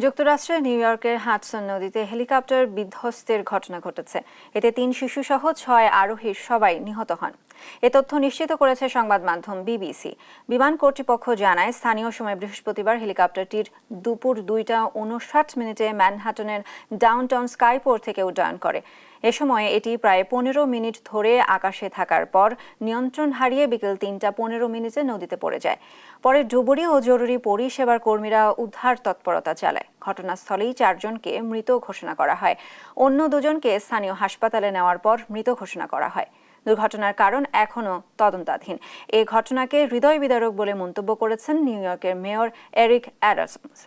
যুক্তরাষ্ট্রের নিউ ইয়র্কের হাডসন নদীতে হেলিকপ্টার বিধ্বস্তের ঘটনা ঘটেছে। এতে 3 শিশুসহ 6 আরোহী সবাই নিহত হন। এ তথ্য নিশ্চিত করেছে সংবাদ মাধ্যম বিবিসি। বিমান কর্তৃপক্ষ জানায়, স্থানীয় সময় বৃহস্পতিবার হেলিকপ্টারটির দুপুর 2টা 59 ম্যানহাটনের ডাউনটাউন স্কাইপোর্ট থেকে উড্ডয়ন করে। এ সময় এটি প্রায় 15 মিনিট ধরে আকাশে থাকার পর নিয়ন্ত্রণ হারিয়ে বিকেল 3টা 15 নদীতে পড়ে যায়। পরে ডুবুরি ও জরুরি পরিষেবার কর্মীরা উদ্ধার তৎপরতা চালায়। ঘটনাস্থলেই 4 জনকে মৃত ঘোষণা করা হয়। অন্য 2 জনকে স্থানীয় হাসপাতালে নেওয়ার পর মৃত ঘোষণা করা হয়। দুর্ঘটনার কারণ এখনও তদন্তাধীন। এই ঘটনাকে হৃদয় বিদারক বলে মন্তব্য করেছেন নিউ ইয়র্কের মেয়র এরিক অ্যাডামস।